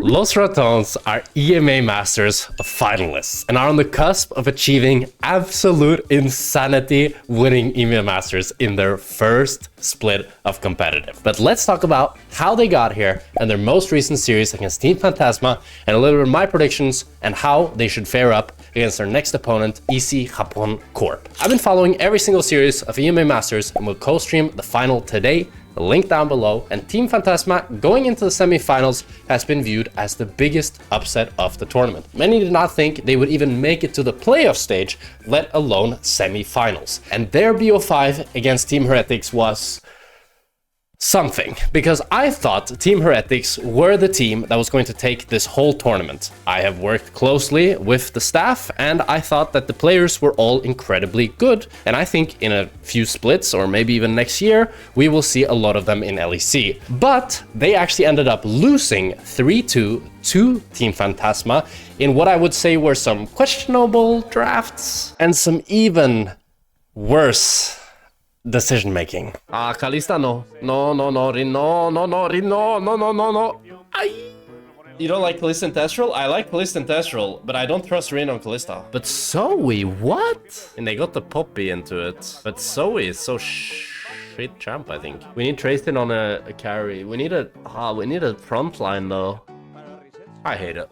Los Ratones are EMA Masters finalists and are on the cusp of achieving absolute insanity, winning EMA Masters in their first split of competitive. But let's talk about how they got here and their most recent series against Team Phantasma, and a little bit of my predictions and how they should fare up against their next opponent, Japon Corp. I've been following every single series of EMA Masters and will co-stream the final today. The link down below. And Team Phantasma going into the semi-finals has been viewed as the biggest upset of the tournament. Many did not think they would even make it to the playoff stage, let alone semi-finals. And their BO5 against Team Heretics was something, because I thought Team Heretics were the team that was going to take this whole tournament. I have worked closely with the staff and I thought that the players were all incredibly good, and I think in a few splits or maybe even next year we will see a lot of them in LEC. But they actually ended up losing 3-2 to Team Phantasma in what I would say were some questionable drafts and some even worse decision making. Kalista, no. Rin, no. Ay. You don't like Kalista and Testral? I like Kalista and Testral, but I don't trust Rin on Kalista. But Zoe, what? And they got the Poppy into it. But Zoe is so shit champ, I think. We need Tracing on a carry. We need a front line though. I hate it.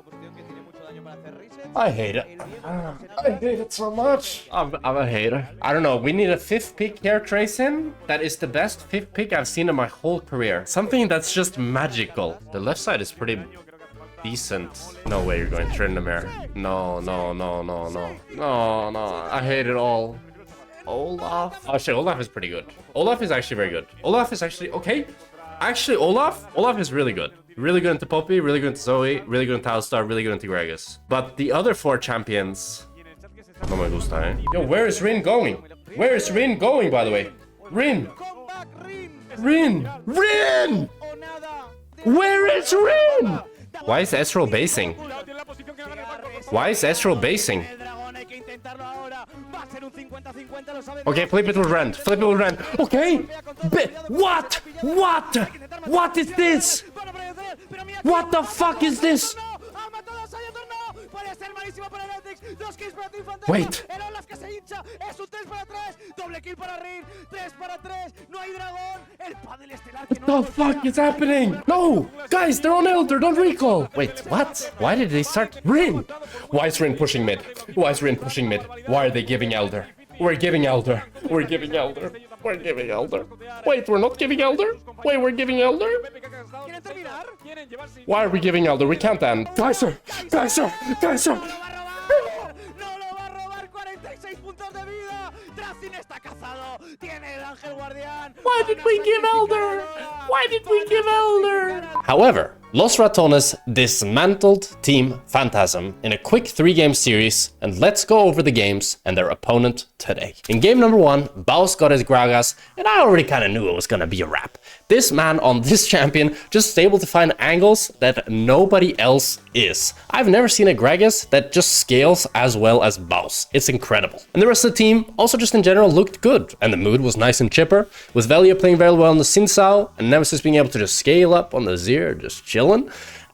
I hate it so much. I'm a hater. I don't know. We need a 5th pick here, Tracing. That is the best 5th pick I've seen in my whole career. Something that's just magical. The left side is pretty decent. No way you're going Tryndamere. No. I hate it all. Olaf. Oh shit, Olaf is pretty good. Olaf is actually very good. Olaf is actually okay. Actually, Olaf is really good. Really good into Poppy, really good into Zoe, really good into Alistar, really good into Gragas. But the other 4 champions... No me gusta, eh? Yo, where is Rin going? Where is Rin going, by the way? Rin! Where is Rin? Why is Ezreal basing? Okay, flip it with Rand. Okay! What? What is this? What the fuck is this? Wait. What the fuck is happening? No! Guys, they're on Elder, don't recall! Wait, what? Why did they start Rin? Why is Rin pushing mid? Why are they giving Elder? We're giving Elder. Wait, we're not giving Elder? Wait, we're giving Elder? Why are we giving Elder? We can't end. Kaiser! Why did we give Elder? However, Los Ratones dismantled Team Phantasm in a quick 3-game series, and let's go over the games and their opponent today. In game number 1, Baus got his Gragas, and I already kind of knew it was gonna be a wrap. This man on this champion just able to find angles that nobody else is. I've never seen a Gragas that just scales as well as Baus. It's incredible. And the rest of the team also just in general looked good, and the mood was nice and chipper, with Velia playing very well on the Xin Zhao, and Nemesis being able to just scale up on the Zir, just chilling.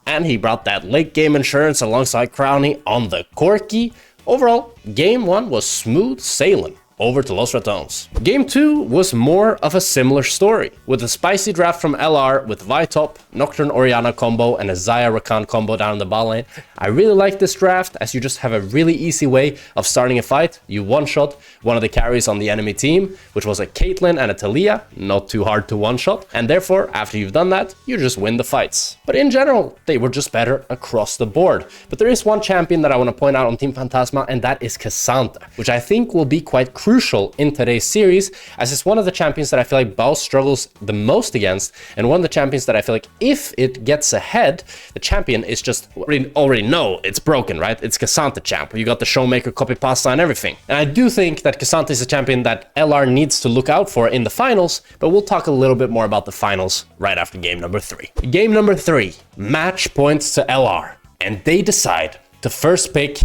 And he brought that late game insurance alongside Crowny on the Corki. Overall, game 1 was smooth sailing over to Los Ratones. Game 2 was more of a similar story, with a spicy draft from LR with Vitop, Nocturne Orianna combo, and a Xayah Rakan combo down in the bot lane. I really like this draft, as you just have a really easy way of starting a fight. You one-shot one of the carries on the enemy team, which was a Caitlyn and a Talia, not too hard to one-shot, and therefore, after you've done that, you just win the fights. But in general, they were just better across the board. But there is one champion that I want to point out on Team Phantasma, and that is Cassandra, which I think will be quite crucial in today's series, as it's one of the champions that I feel like Baus struggles the most against, and one of the champions that I feel like if it gets ahead, the champion is just already know it's broken, right? It's Cassandra champ. You got the Showmaker, copy pasta, and everything. And I do think that Cassandra is a champion that LR needs to look out for in the finals, but we'll talk a little bit more about the finals right after game number 3. Game number 3, match points to LR, and they decide to first pick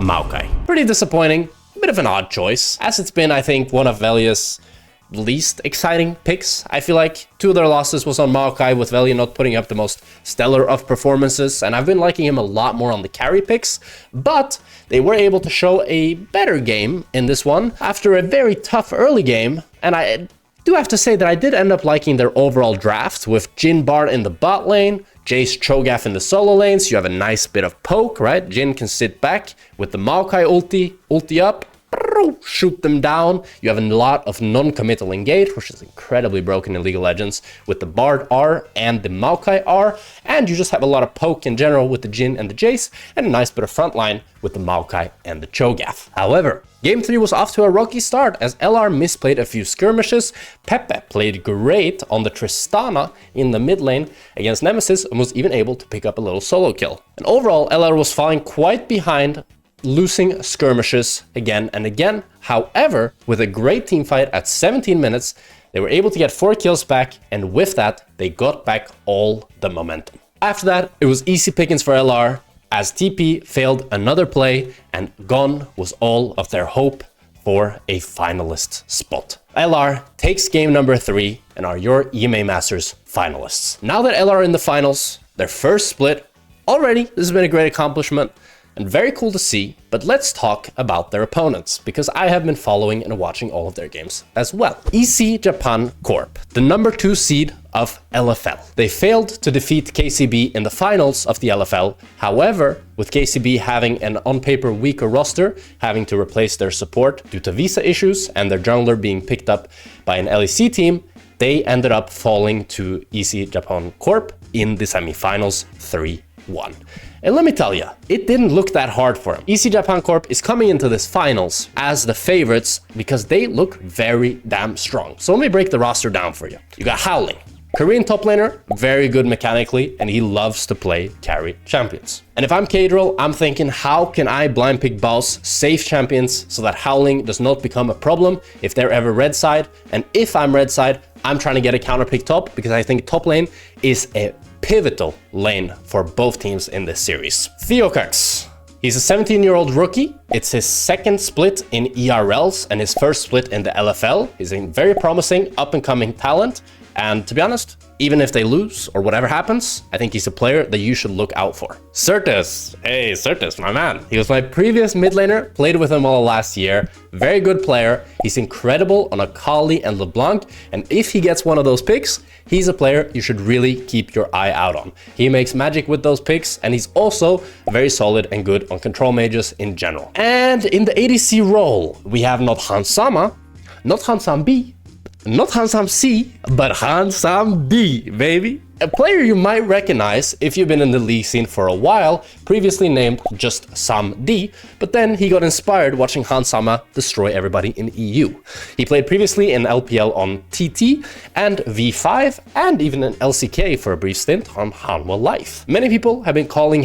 Maokai. Pretty disappointing. Bit of an odd choice, as it's been, I think, one of Velia's least exciting picks. I feel like 2 of their losses was on Maokai, with Velio not putting up the most stellar of performances, and I've been liking him a lot more on the carry picks, but they were able to show a better game in this one after a very tough early game, and I do have to say that I did end up liking their overall draft with Jhin Bard in the bot lane, Jace Cho'Gath in the solo lanes. You have a nice bit of poke, right? Jhin can sit back with the Maokai ulti up, shoot them down. You have a lot of non-committal engage, which is incredibly broken in League of Legends, with the Bard R and the Maokai R, and you just have a lot of poke in general with the Jhin and the Jace, and a nice bit of frontline with the Maokai and the Cho'Gath. However, Game 3 was off to a rocky start as LR misplayed a few skirmishes. Pepe played great on the Tristana in the mid lane against Nemesis and was even able to pick up a little solo kill. And overall, LR was falling quite behind, losing skirmishes again and again. However, with a great team fight at 17 minutes, they were able to get 4 kills back, and with that, they got back all the momentum. After that, it was easy pickings for LR, as TP failed another play and gone was all of their hope for a finalist spot. LR takes game number 3 and are your EMA Masters finalists. Now that LR are in the finals, their first split, already this has been a great accomplishment and very cool to see, but let's talk about their opponents, because I have been following and watching all of their games as well. EC Japan Corp, the number 2 seed of LFL. They failed to defeat KCB in the finals of the LFL. However, with KCB having an on paper weaker roster, having to replace their support due to visa issues and their jungler being picked up by an LEC team, they ended up falling to EC Japan Corp in the semifinals 3-1. And let me tell you, it didn't look that hard for him. EC Japan Corp is coming into this finals as the favorites because they look very damn strong. So let me break the roster down for you. You got Howling, Korean top laner, very good mechanically, and he loves to play carry champions. And if I'm Kadril, I'm thinking, how can I blind pick boss safe champions so that Howling does not become a problem if they're ever red side? And if I'm red side, I'm trying to get a counter pick top, because I think top lane is a pivotal lane for both teams in this series. Theocax. He's a 17-year-old rookie. It's his second split in ERLs and his first split in the LFL. He's a very promising up-and-coming talent. And to be honest, even if they lose or whatever happens, I think he's a player that you should look out for. Certus. Hey, Certus, my man. He was my previous mid laner, played with him all last year. Very good player. He's incredible on Akali and LeBlanc. And if he gets one of those picks, he's a player you should really keep your eye out on. He makes magic with those picks, and he's also very solid and good on control mages in general. And in the ADC role, we have not Hansama, not Hansam B, not Hansam C, but Hansam D, baby. A player you might recognize if you've been in the league scene for a while, previously named just Sam D, but then he got inspired watching Hansama destroy everybody in EU. He played previously in LPL on TT and V5, and even in LCK for a brief stint on Hanwha Life. Many people have been calling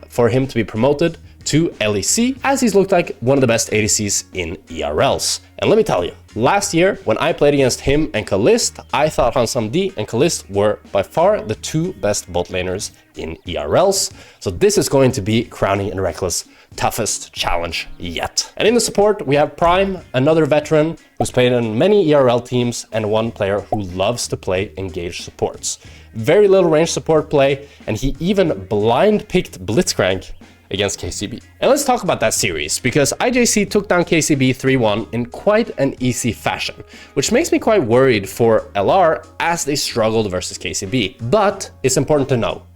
for him to be promoted to LEC, as he's looked like one of the best ADCs in ERLs. And let me tell you, last year when I played against him and Kalist, I thought Hansam D and Kalist were by far the 2 best bot laners in ERLs. So this is going to be Crowny and Reckless' toughest challenge yet. And in the support, we have Prime, another veteran who's played in many ERL teams and one player who loves to play engaged supports. Very little range support play, and he even blind picked Blitzcrank against KCB. And let's talk about that series, because IJC took down KCB 3-1 in quite an easy fashion, which makes me quite worried for LR as they struggled versus KCB. But it's important to know,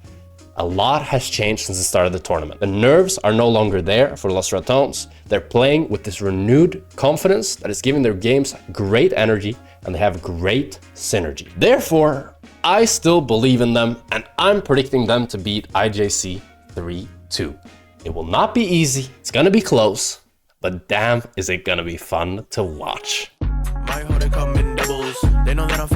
a lot has changed since the start of the tournament. The nerves are no longer there for Los Ratones. They're playing with this renewed confidence that is giving their games great energy, and they have great synergy. Therefore, I still believe in them, and I'm predicting them to beat IJC 3-2. It will not be easy, it's gonna be close, but damn is it gonna be fun to watch. My heart come in doubles. They know that I'm